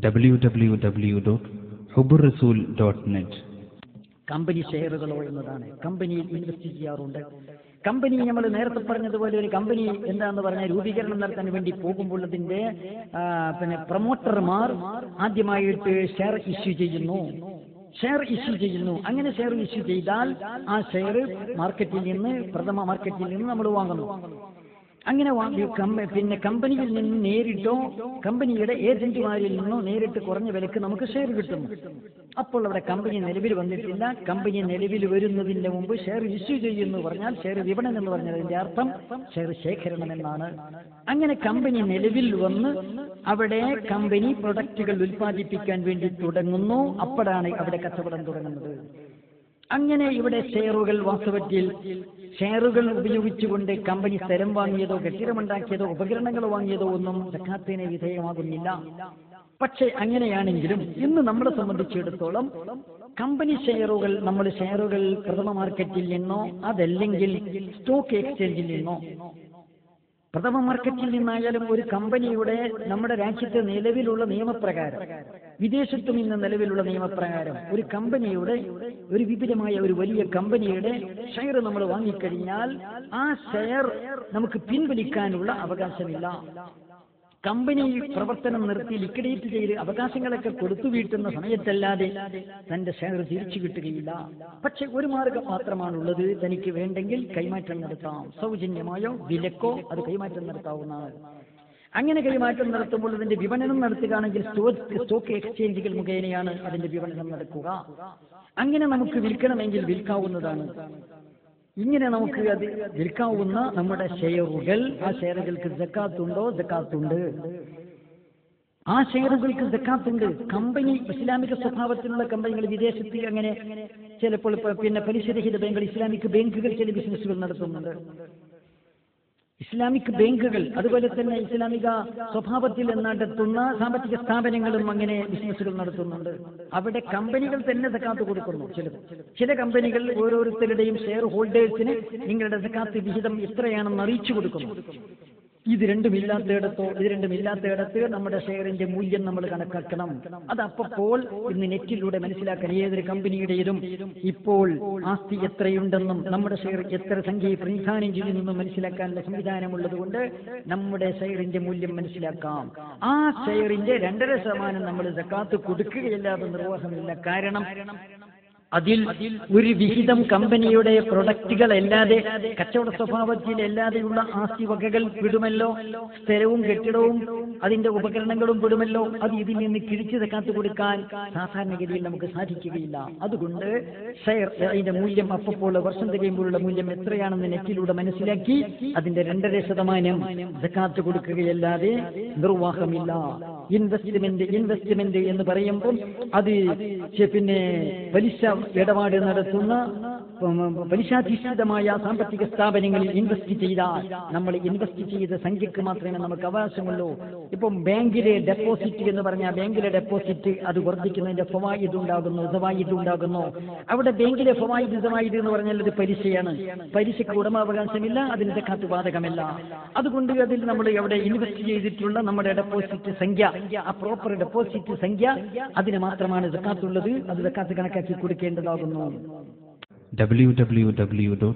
www.hubburrasool.net. Company ഷെയറുകളോ എന്നതാണ്. കമ്പനിയിൽ invest ചെയ്യാറുണ്ട്. കമ്പനി നമ്മൾ നേരത്തെ പറഞ്ഞതുപോലെ ഒരു കമ്പനി എന്താന്ന് പറഞ്ഞാൽ രൂപീകരണം നടത്താൻ വേണ്ടി പോകുമ്പോൾ അതിന്റെ പ്രൊമോട്ടർമാർ ആദ്യമായിട്ട് ഷെയർ ഇഷ്യൂ ചെയ്യുന്നു. അങ്ങനെ ഷെയർ ഇഷ്യൂ ചെയ്താൽ ആ ഷെയർ മാർക്കറ്റിൽ നിന്ന് പ്രഥമ മാർക്കറ്റിൽ നിന്ന് നമ്മൾ വാങ്ങുന്നു. അങ്ങനെ പിന്നെ കമ്പനിയിൽ നിന്ന് നേരിട്ടോ കമ്പനിയുടെ ഏജന്റുമാരിൽ നിന്നോ നേരിട്ട് കുറഞ്ഞ വിലക്ക് നമുക്ക് ഷെയർ കിട്ടുന്നു. അപ്പോൾ അവിടെ കമ്പനി നിലവിൽ വന്നിട്ടില്ല. കമ്പനി നിലവിൽ വരുന്നതിന്റെ മുമ്പ് ഷെയർ ഇഷ്യൂ ചെയ്യുന്നു പറഞ്ഞാൽ ഷെയർ വിപണനം എന്ന് പറഞ്ഞതിന്റെ അർത്ഥം ഷെയർ ശേഖരണം എന്നാണ്. അങ്ങനെ കമ്പനി നിലവിൽ വന്ന് അവിടെ കമ്പനി പ്രൊഡക്റ്റുകൾ ഉൽപ്പാദിപ്പിക്കാൻ വേണ്ടി തുടങ്ങുന്നു. അപ്പോഴാണ് അവിടെ കച്ചവടം തുടങ്ങുന്നത്. അങ്ങനെ ഇവിടെ ഷെയറുകൾ വാസ്തവത്തിൽ ഷെയറുകൾ ഉപയോഗിച്ചുകൊണ്ട് കമ്പനി സ്ഥലം വാങ്ങിയതോ കെട്ടിടമുണ്ടാക്കിയതോ ഉപകരണങ്ങൾ വാങ്ങിയതോ ഒന്നും സക്കാത്തിന് വിധേയമാകുന്നില്ല. പക്ഷെ അങ്ങനെയാണെങ്കിലും ഇന്ന് നമ്മളെ സംബന്ധിച്ചിടത്തോളം കമ്പനി ഷെയറുകൾ നമ്മൾ ഷെയറുകൾ പ്രഥമ മാർക്കറ്റിൽ നിന്നോ അതല്ലെങ്കിൽ സ്റ്റോക്ക് എക്സ്ചേഞ്ചിൽ നിന്നോ പ്രഥമ മാർക്കറ്റിൽ നിന്നായാലും ഒരു കമ്പനിയുടെ നമ്മുടെ രാജ്യത്തെ നിലവിലുള്ള നിയമപ്രകാരം വിദേശത്തും ഇന്ന് നിലവിലുള്ള നിയമപ്രകാരം ഒരു കമ്പനിയുടെ ഒരു വിപുലമായ ഒരു വലിയ കമ്പനിയുടെ ഷെയർ നമ്മൾ വാങ്ങിക്കഴിഞ്ഞാൽ ആ ഷെയർ നമുക്ക് പിൻവലിക്കാനുള്ള അവകാശമില്ല. കമ്പനി പ്രവർത്തനം നിർത്തി ലിക്വിഡേറ്റ് ചെയ്ത് അവകാശങ്ങളൊക്കെ കൊടുത്തു വീട്ടുന്ന സമയത്തല്ലാതെ തന്റെ ഷെയർ തിരിച്ചു കിട്ടുകയില്ല. പക്ഷെ ഒരു മാർഗം മാത്രമാണുള്ളത്. തനിക്ക് വേണ്ടെങ്കിൽ കൈമാറ്റം നടത്താം. സൗജന്യമായോ വിലക്കോ അത് കൈമാറ്റം നടത്താവുന്നതാണ്. അങ്ങനെ കൈമാറ്റം നടത്തുമ്പോൾ അതിന്റെ വിപണനം നടത്തുകയാണെങ്കിൽ സ്റ്റോക്ക് എക്സ്ചേഞ്ചുകൾ മുഖേനയാണ് അതിന്റെ വിപണനം നടക്കുക. അങ്ങനെ നമുക്ക് വിൽക്കണമെങ്കിൽ വിൽക്കാവുന്നതാണ്. ഇങ്ങനെ നമുക്ക് അത് വിൽക്കാവുന്ന നമ്മുടെ ഷെയറുകൾ, ആ ഷെയറുകൾക്ക് സക്കാത്തുണ്ടോ? സക്കാത്തുണ്ട്. ആ ഷെയറുകൾക്ക് സക്കാത്തുണ്ട്. കമ്പനി ഇസ്ലാമിക സ്വഭാവത്തിലുള്ള കമ്പനികൾ വിദേശത്ത് അങ്ങനെ ചിലപ്പോൾ പിന്നെ പലിശരഹിത ബാങ്കുകൾ, ഇസ്ലാമിക് ബാങ്കുകൾ ചില ബിസിനസ്സുകൾ നടത്തുന്നുണ്ട്. ഇസ്ലാമിക് ബാങ്കുകൾ അതുപോലെ തന്നെ ഇസ്ലാമിക സ്വഭാവത്തിൽ നടത്തുന്ന സാമ്പത്തിക സ്ഥാപനങ്ങളും അങ്ങനെ ബിസിനസ്സുകൾ നടത്തുന്നുണ്ട്. അവിടെ കമ്പനികൾ തന്നെ സക്കാത്ത് കൊടുക്കുന്നു. ചില കമ്പനികൾ ഓരോരുത്തരുടെയും ഷെയർ ഹോൾഡേഴ്സിന് നിങ്ങളുടെ സക്കാത്ത് വിഹിതം എത്രയാണെന്ന് അറിയിച്ചു കൊടുക്കുന്നു. ഇത് രണ്ടുമില്ലാത്തയിടത്ത് നമ്മുടെ ഷെയറിന്റെ മൂല്യം നമ്മൾ കണക്കാക്കണം. അത് അപ്പോൾ ഇന്ന് നെറ്റിലൂടെ മനസ്സിലാക്കാൻ ഏതൊരു കമ്പനിയുടേതും ഇപ്പോൾ ആസ്തി എത്രയുണ്ടെന്നും നമ്മുടെ ഷെയർ എത്ര സംഖ്യയെ പ്രതിനിധാനം ചെയ്യുന്നെന്നും മനസ്സിലാക്കാനുള്ള സംവിധാനമുള്ളത് കൊണ്ട് നമ്മുടെ ഷെയറിന്റെ മൂല്യം മനസ്സിലാക്കാം. ആ ഷെയറിന്റെ 2.5% നമ്മൾ സക്കാത്ത് കൊടുക്കുകയല്ലാതെ നിർവാഹമില്ല. കാരണം അതിൽ ഒരു വിഹിതം കമ്പനിയുടെ പ്രൊഡക്റ്റുകൾ അല്ലാതെ കച്ചവട സ്വഭാവത്തിലല്ലാതെയുള്ള ആസ്തി വകകൾ വിടുമല്ലോ. സ്ഥലവും കെട്ടിടവും അതിന്റെ ഉപകരണങ്ങളും വിടുമല്ലോ. അത് ഇതിൽ നിന്ന് കിഴിച്ചു സക്കാത്ത് കൊടുക്കാൻ സാധാരണഗതിയിൽ നമുക്ക് സാധിക്കുകയില്ല. അതുകൊണ്ട് ഷെയർ അതിന്റെ മൂല്യം അപ്പോൾ വർഷം തികയുമ്പോഴുള്ള മൂല്യം എത്രയാണെന്ന് നെറ്റിലൂടെ മനസ്സിലാക്കി അതിന്റെ 2.5% സക്കാത്ത് കൊടുക്കുകയല്ലാതെ നിർവാഹമില്ല. ഇൻവെസ്റ്റ്മെന്റ് എന്ന് പറയുമ്പോൾ അത് പിന്നെ പലിശ ഇടപാട് നടത്തുന്ന പലിശാധിഷ്ഠിതമായ സാമ്പത്തിക സ്ഥാപനങ്ങളിൽ ഇൻവെസ്റ്റ് ചെയ്താൽ നമ്മൾ ഇൻവെസ്റ്റ് ചെയ്ത സംഖ്യക്ക് മാത്രമേ നമുക്ക് അവകാശമുള്ളൂ. ഇപ്പം ബാങ്കിലെ ഡെപ്പോസിറ്റ് എന്ന് പറഞ്ഞാൽ ബാങ്കിലെ ഡെപ്പോസിറ്റ് അത് വർദ്ധിക്കുന്നതിന്റെ ഫവായിദ് ഉണ്ടാകുന്നു. അവിടെ ബാങ്കിലെ ഫവായിദ് എന്ന് പറഞ്ഞാൽ അത് പലിശയാണ്. പലിശക്ക് ഉടമാവകാശമില്ല. അതിന് സക്കാത്ത് ബാധകമല്ല. അതുകൊണ്ട് അതിൽ നമ്മൾ അവിടെ ഇൻവെസ്റ്റ് ചെയ്തിട്ടുള്ള നമ്മുടെ ഡെപ്പോസിറ്റ് സംഖ്യ, ആ പ്രോപ്പർ ഡെപ്പോസിറ്റ് സംഖ്യ, അതിന് മാത്രമാണ് സക്കാത്തുള്ളത്. അത് സക്കാത്ത് കണക്കാക്കി കൊടുക്കേണ്ടതാകുന്നു. www